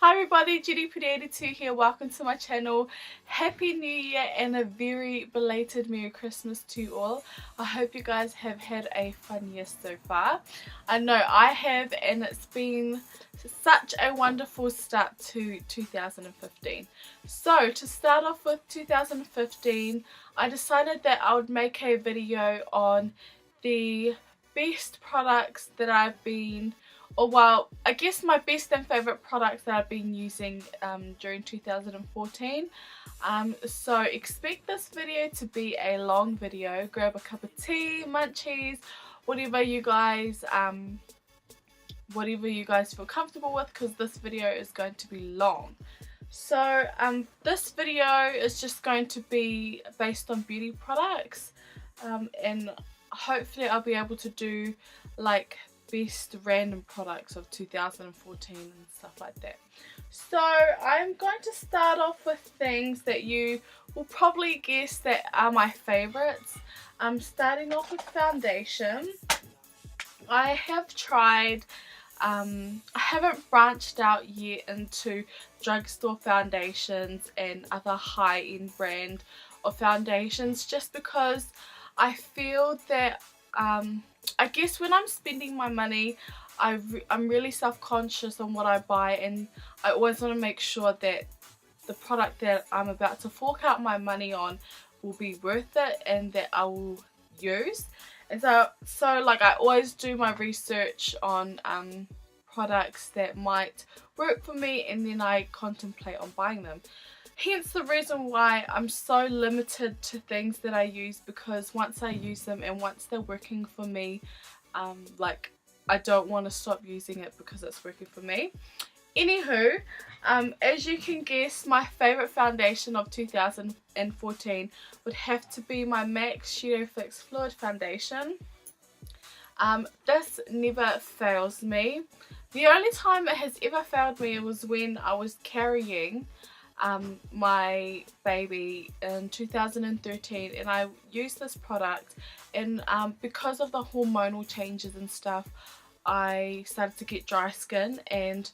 Hi everybody, GDPD82 here. Welcome to my channel. Happy New Year and a very belated Merry Christmas to you all. I hope you guys have had a fun year so far. I know I have, and it's been such a wonderful start to 2015. So to start off with 2015, I decided that I would make a video on the best products that I've been, I guess my best and favourite products that I've been using during 2014. So expect this video to be a long video. Grab a cup of tea, munchies, whatever you guys feel comfortable with, because this video is going to be long. So this video is just going to be based on beauty products, and hopefully I'll be able to do like best random products of 2014 and stuff like that. So I'm going to start off with things that you will probably guess that are my favorites. I'm starting off with foundation. I have tried, I haven't branched out yet into drugstore foundations and other high-end brand of foundations, just because I feel that I guess when I'm spending my money, I'm really self-conscious on what I buy, and I always want to make sure that the product that I'm about to fork out my money on will be worth it and that I will use. And so like I always do my research on products that might work for me, and then I contemplate on buying them. Hence the reason why I'm so limited to things that I use, because once I use them and once they're working for me, like I don't want to stop using it because it's working for me. Anywho, as you can guess, my favourite foundation of 2014 would have to be my MAC Shadow Fix Fluid Foundation. This never fails me. The only time it has ever failed me was when I was carrying my baby in 2013, and I used this product, and because of the hormonal changes and stuff, I started to get dry skin, and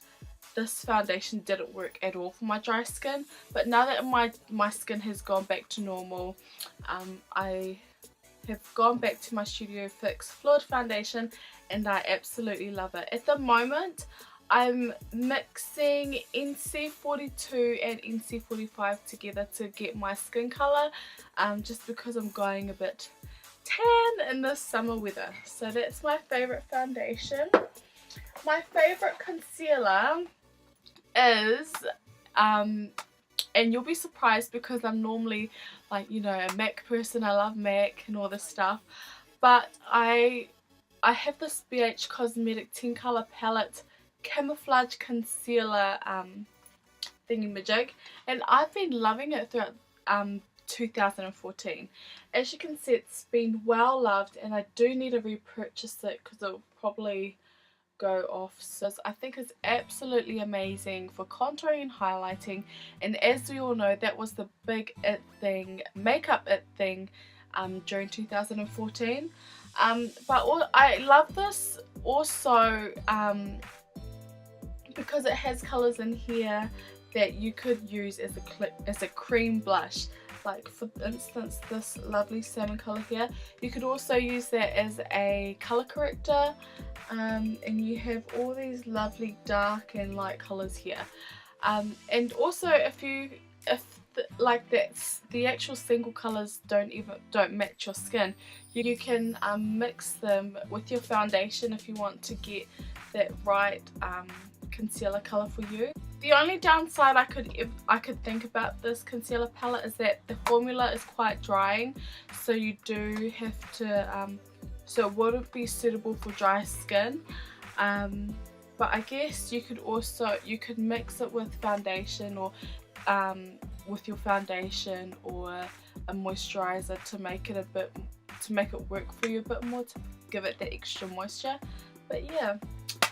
this foundation didn't work at all for my dry skin. But now that my skin has gone back to normal, I have gone back to my Studio Fix Fluid Foundation, and I absolutely love it. At the moment I'm mixing NC42 and NC45 together to get my skin colour, just because I'm going a bit tan in this summer weather. So that's my favourite foundation. My favourite concealer is, and you'll be surprised because I'm normally like, you know, a MAC person. I love MAC and all this stuff, but I have this BH Cosmetic 10 colour palette camouflage concealer thingamajig, and I've been loving it throughout 2014. As you can see, it's been well loved, and I do need to repurchase it because it'll probably go off. So I think it's absolutely amazing for contouring and highlighting, and as we all know, that was the big it thing, makeup it thing during 2014. But I love this also because it has colours in here that you could use as a cream blush. Like for instance, this lovely salmon colour here, you could also use that as a colour corrector, and you have all these lovely dark and light colours here. And also if the actual single colours don't match your skin, you can mix them with your foundation if you want to get that right concealer colour for you. The only downside I could think about this concealer palette is that the formula is quite drying, so you do have to so it wouldn't be suitable for dry skin. But I guess you could mix it with foundation, or with your foundation, or a moisturizer to make it work for you a bit more, to give it the extra moisture. But yeah,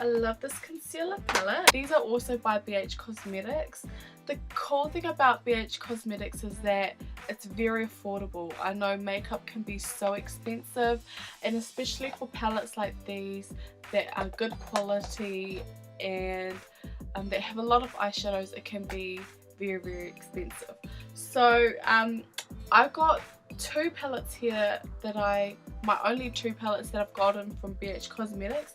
I love this concealer palette. These are also by BH Cosmetics. The cool thing about BH Cosmetics is that it's very affordable. I know makeup can be so expensive, and especially for palettes like these that are good quality and that have a lot of eyeshadows, it can be very expensive. So I've got two palettes here that my only two palettes that I've gotten from BH Cosmetics,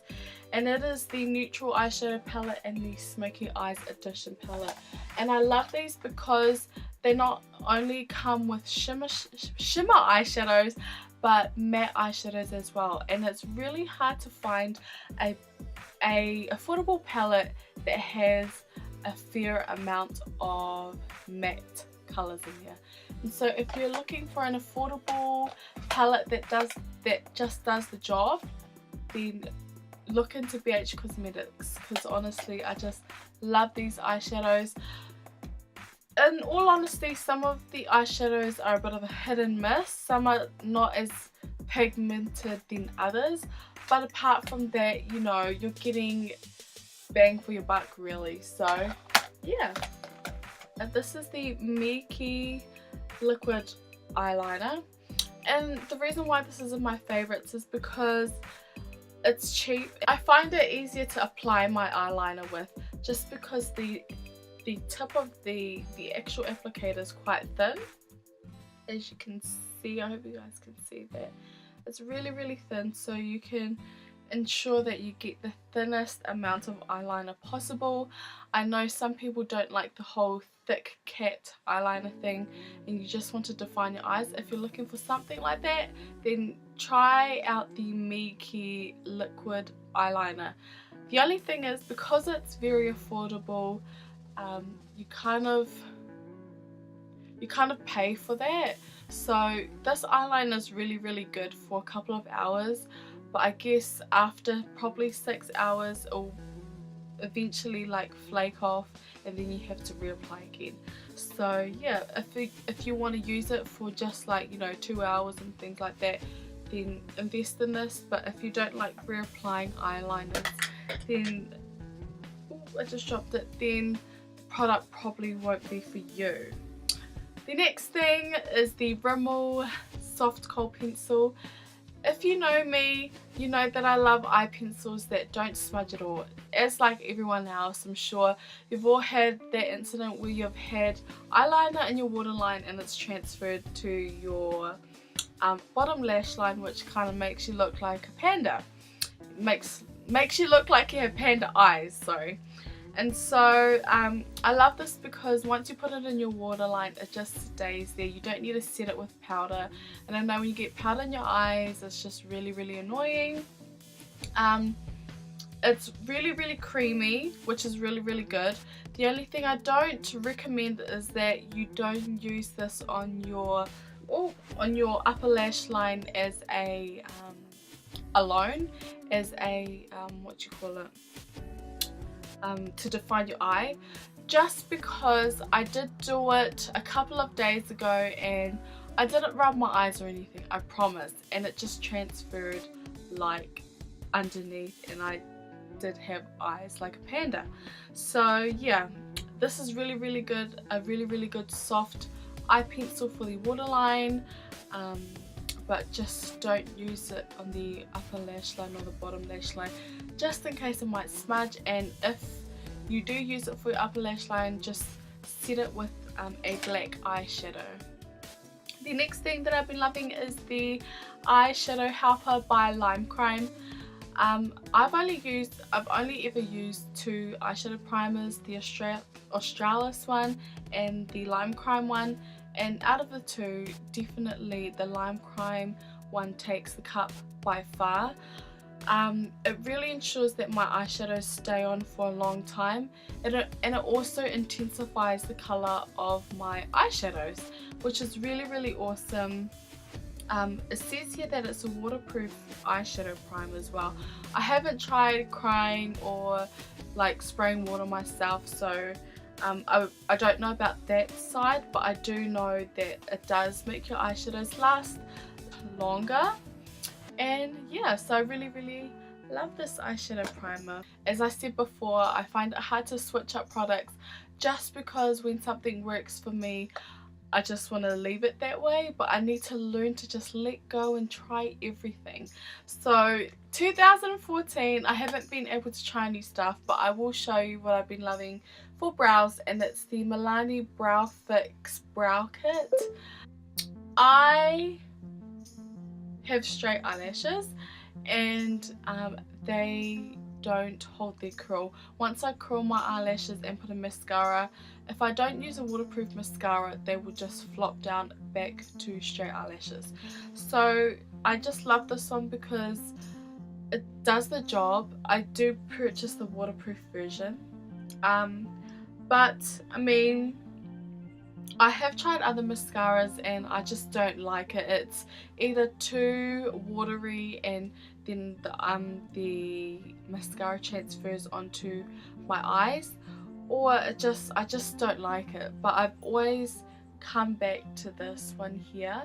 and it is the neutral eyeshadow palette and the Smoky Eyes Edition palette. And I love these because they not only come with shimmer eyeshadows but matte eyeshadows as well, and it's really hard to find a affordable palette that has a fair amount of matte colors in here. And so if you're looking for an affordable palette that just does the job, then look into BH Cosmetics, because honestly I just love these eyeshadows. In all honesty, some of the eyeshadows are a bit of a hit and miss. Some are not as pigmented than others, but apart from that, you know, you're getting bang for your buck really. So yeah, and this is the Miki liquid eyeliner, and the reason why this is in my favorites is because it's cheap. I find it easier to apply my eyeliner with, just because the tip of the actual applicator is quite thin, as you can see. I hope you guys can see that. It's really thin, so you can ensure that you get the thinnest amount of eyeliner possible. I know some people don't like the whole thick cat eyeliner thing and you just want to define your eyes. If you're looking for something like that, then try out the Miki liquid eyeliner. The only thing is, because it's very affordable, you kind of pay for that. So this eyeliner is really good for a couple of hours, but I guess after probably 6 hours it'll eventually like flake off, and then you have to reapply again. So yeah, if you want to use it for just like, you know, 2 hours and things like that, then invest in this. But if you don't like reapplying eyeliners, then I just dropped it, then the product probably won't be for you. The next thing is the Rimmel Soft Kohl Pencil. If you know me, you know that I love eye pencils that don't smudge at all. As like everyone else, I'm sure you've all had that incident where you've had eyeliner in your waterline and it's transferred to your bottom lash line, which kind of makes you look like a panda. Makes you look like you have panda eyes, sorry. And so I love this because once you put it in your waterline, it just stays there. You don't need to set it with powder. And I know when you get powder in your eyes, it's just really annoying. It's really creamy, which is really good. The only thing I don't recommend is that you don't use this on your upper lash line as a alone, as a what you call it, to define your eye, just because I did do it a couple of days ago and I didn't rub my eyes or anything, I promise, and it just transferred like underneath, and I did have eyes like a panda. So yeah, this is really good, a really good soft eye pencil for the waterline, but just don't use it on the upper lash line or the bottom lash line, just in case it might smudge. And if you do use it for your upper lash line, just set it with a black eyeshadow. The next thing that I've been loving is the Eyeshadow Helper by Lime Crime. I've only ever used two eyeshadow primers, the Australis one and the Lime Crime one, and out of the two, definitely the Lime Crime one takes the cup by far. It really ensures that my eyeshadows stay on for a long time, and it also intensifies the colour of my eyeshadows, which is really awesome. It says here that it's a waterproof eyeshadow primer as well. I haven't tried crying or like spraying water myself, so I don't know about that side, but I do know that it does make your eyeshadows last longer. And yeah, so I really love this eyeshadow primer. As I said before, I find it hard to switch up products just because when something works for me, I just want to leave it that way, but I need to learn to just let go and try everything. So 2014, I haven't been able to try new stuff, but I will show you what I've been loving for brows, and it's the Milani Brow Fix Brow Kit. I have straight eyelashes, and they don't hold their curl. Once I curl my eyelashes and put a mascara, if I don't use a waterproof mascara, they will just flop down back to straight eyelashes. So I just love this one because it does the job. I do purchase the waterproof version, but I mean, I have tried other mascaras and I just don't like it. It's either too watery and then the mascara transfers onto my eyes, or I just don't like it. But I've always come back to this one here.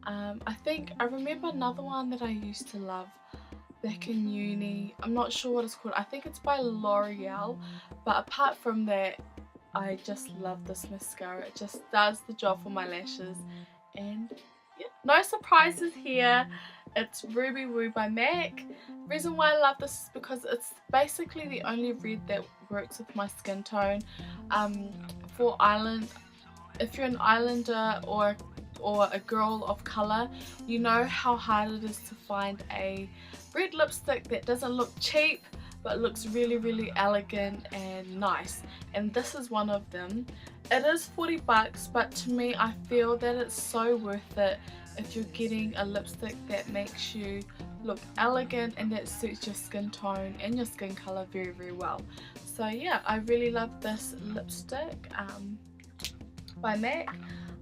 I think I remember another one that I used to love back in uni. I'm not sure what it's called. I think it's by L'Oreal, but apart from that, I just love this mascara. It just does the job for my lashes. And yeah, no surprises here. It's Ruby Woo by MAC. The reason why I love this is because it's basically the only red that works with my skin tone. For island, if you're an islander or a girl of color, you know how hard it is to find a red lipstick that doesn't look cheap but looks really elegant and nice, and this is one of them. It is 40 bucks, but to me I feel that it's so worth it if you're getting a lipstick that makes you look elegant and that suits your skin tone and your skin color very well. So yeah, I really love this lipstick by MAC.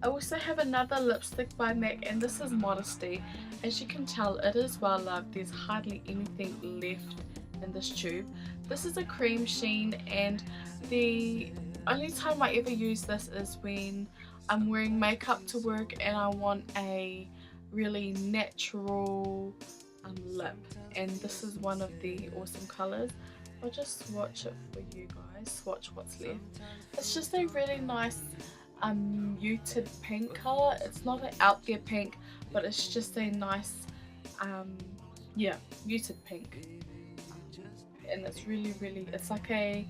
I also have another lipstick by MAC, and this is Modesty. As you can tell, it is well loved. There's hardly anything left in this tube. This is a cream sheen, and the only time I ever use this is when I'm wearing makeup to work and I want a really natural lip, and this is one of the awesome colors. I'll just swatch it for you guys, swatch what's left. It's just a really nice muted pink color. It's not an out there pink, but it's just a nice yeah, muted pink, and it's really it's like a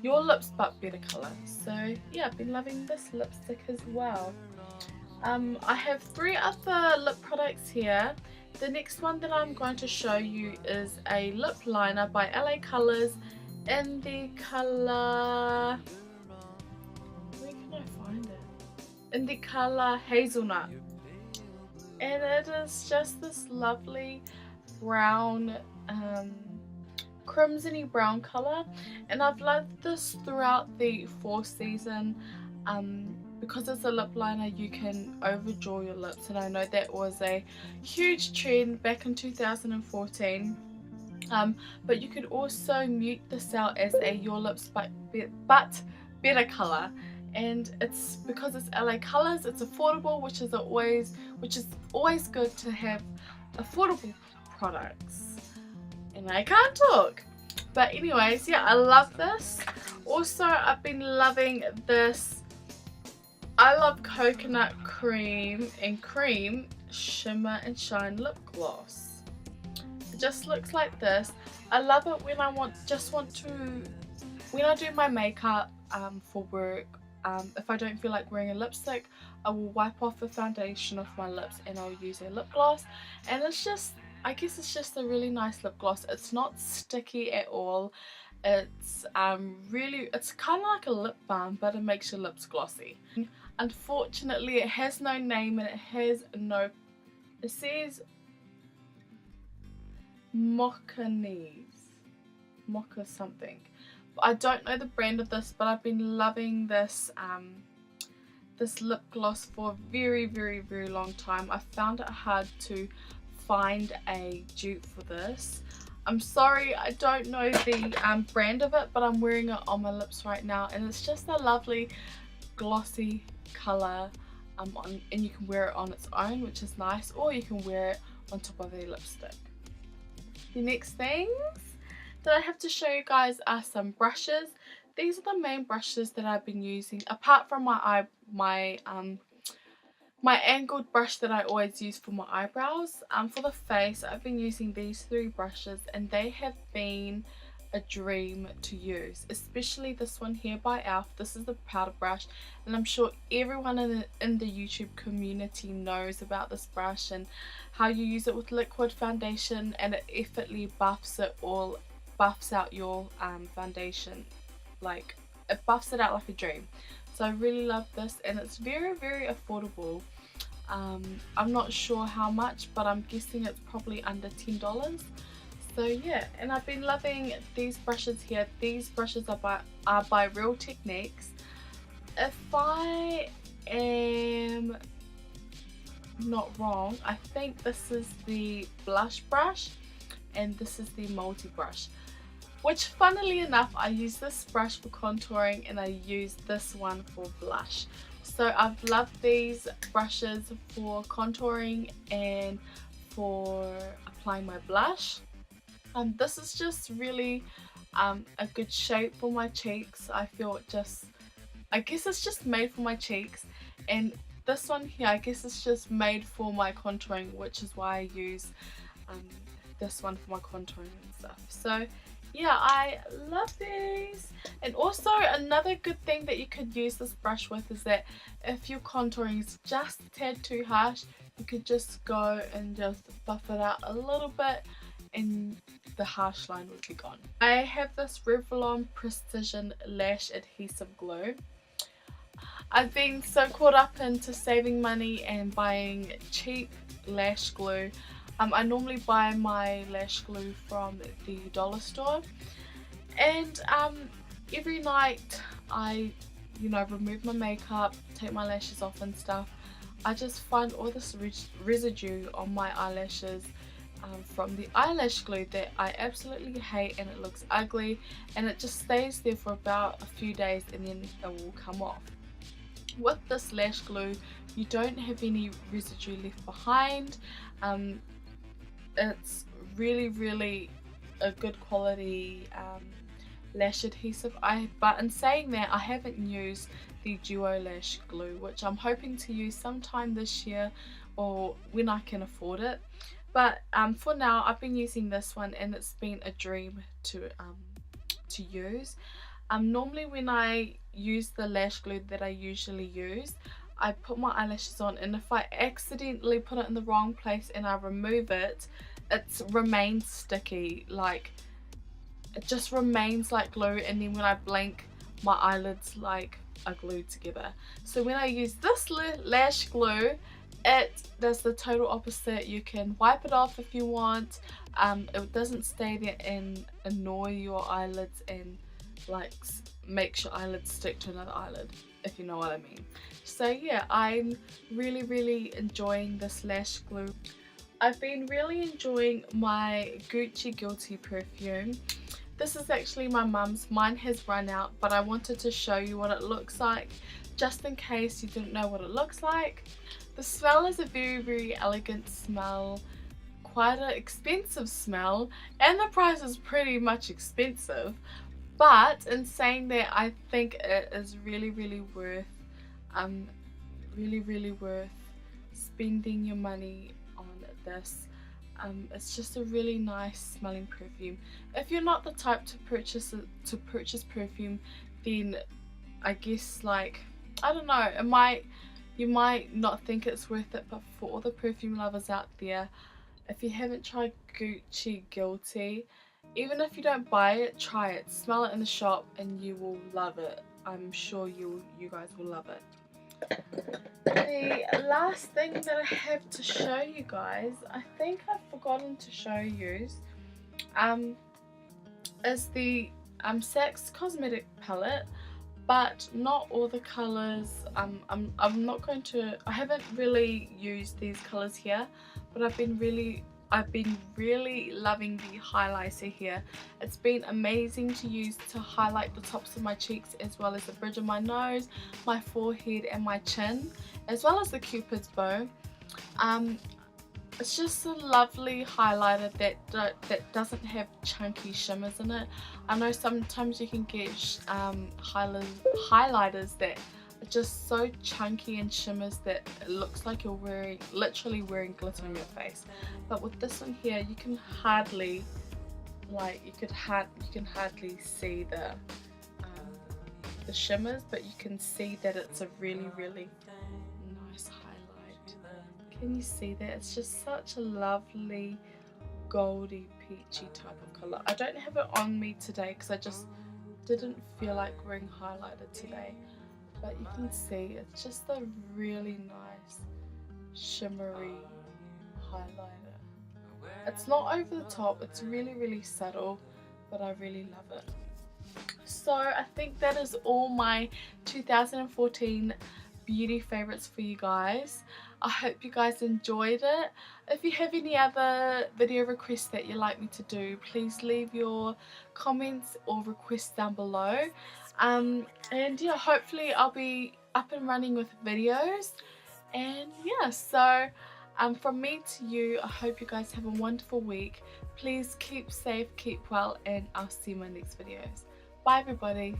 Your Lips but better color. So yeah, I've been loving this lipstick as well. I have 3 other lip products here. The next one that I'm going to show you is a lip liner by LA Colors in the color, where can I find it? In the color Hazelnut, and it is just this lovely brown crimsony brown color, and I've loved this throughout the fall season. Because it's a lip liner, you can overdraw your lips, and I know that was a huge trend back in 2014. But you could also mute this out as a Your Lips but better color, and it's because it's LA Colors, it's affordable, which is always good to have affordable products. And I can't talk, but anyways, yeah, I love this. Also, I've been loving this I Love Coconut Cream and Cream Shimmer and Shine Lip Gloss. It just looks like this. I love it when I when I do my makeup for work. If I don't feel like wearing a lipstick, I will wipe off the foundation off my lips and I'll use a lip gloss, and it's just, I guess it's just a really nice lip gloss. It's not sticky at all. It's it's kind of like a lip balm, but it makes your lips glossy. Unfortunately, it has no name, and it says Mocha something. But I don't know the brand of this, but I've been loving this this lip gloss for a very long time. I found it hard to find a dupe for this. I'm sorry, I don't know the brand of it, but I'm wearing it on my lips right now, and it's just a lovely glossy color, and you can wear it on its own, which is nice, or you can wear it on top of a lipstick. The next things that I have to show you guys are some brushes. These are the main brushes that I've been using, apart from my my angled brush that I always use for my eyebrows. For the face, I've been using these 3 brushes and they have been a dream to use, especially this one here by YALL. This is the powder brush, and I'm sure everyone in the YouTube community knows about this brush and how you use it with liquid foundation, and it effortlessly buffs out your foundation. Like, it buffs it out like a dream. So I really love this, and it's very, very affordable. I'm not sure how much, but I'm guessing it's probably under $10. So yeah, and I've been loving these brushes here. These brushes are by Real Techniques. If I am not wrong, I think this is the blush brush and this is the multi brush, which funnily enough, I use this brush for contouring and I use this one for blush. So I've loved these brushes for contouring and for applying my blush. This is just really a good shape for my cheeks. I feel I guess it's just made for my cheeks, and this one here, I guess it's just made for my contouring, which is why I use this one for my contouring and stuff. So yeah, I love these. And also another good thing that you could use this brush with is that if your contouring is just a tad too harsh, you could just go and just buff it out a little bit and the harsh line would be gone. I have this Revlon Precision Lash Adhesive Glue. I've been so caught up into saving money and buying cheap lash glue. I normally buy my lash glue from the dollar store, and every night I remove my makeup, take my lashes off and stuff. I just find all this residue on my eyelashes from the eyelash glue that I absolutely hate, and it looks ugly, and it just stays there for about a few days and then it will come off. With this lash glue, you don't have any residue left behind. It's really a good quality lash adhesive. But in saying that, I haven't used the Duo Lash Glue, which I'm hoping to use sometime this year or when I can afford it. But for now, I've been using this one and it's been a dream to use. Normally when I use the lash glue that I usually use, I put my eyelashes on, and if I accidentally put it in the wrong place and I remove it, it remains sticky. Like, it just remains like glue, and then when I blink, my eyelids like are glued together. So when I use this lash glue, it does the total opposite. You can wipe it off if you want. It doesn't stay there and annoy your eyelids and like makes your eyelids stick to another eyelid, if you know what I mean. So yeah, I'm really enjoying this lash glue. I've been really enjoying my Gucci Guilty perfume. This is actually my mum's. Mine has run out, but I wanted to show you what it looks like just in case you didn't know what it looks like. The smell is a very elegant smell, quite an expensive smell, and the price is pretty much expensive. But in saying that, I think it is really worth really worth spending your money on this. It's just a really nice smelling perfume. If you're not the type to purchase perfume, then I guess, like, I don't know, you might not think it's worth it, but for all the perfume lovers out there, if you haven't tried Gucci Guilty, even if you don't buy it, try it. Smell it in the shop and you will love it. I'm sure you guys will love it. The last thing that I have to show you guys, I think I've forgotten to show you, is the Saks Cosmetic palette, but not all the colours. I'm not going to. I haven't really used these colours here, but I've been really loving the highlighter here. It's been amazing to use to highlight the tops of my cheeks, as well as the bridge of my nose, my forehead and my chin, as well as the cupid's bow. It's just a lovely highlighter that doesn't have chunky shimmers in it. I know sometimes you can get highlighters that just so chunky and shimmers that it looks like you're literally wearing glitter on your face. But with this one here, you can hardly, like, you can hardly see the shimmers, but you can see that it's a really nice highlight. Can you see that? It's just such a lovely goldy peachy type of color. I don't have it on me today because I just didn't feel like wearing highlighter today, but you can see it's just a really nice shimmery highlighter. It's not over the top, it's really subtle, but I really love it. So I think that is all my 2014 beauty favorites for you guys. I hope you guys enjoyed it. If you have any other video requests that you'd like me to do, please leave your comments or requests down below. And yeah, hopefully I'll be up and running with videos. And yeah, so from me to you, I hope you guys have a wonderful week. Please keep safe, keep well, and I'll see you in my next videos. Bye everybody.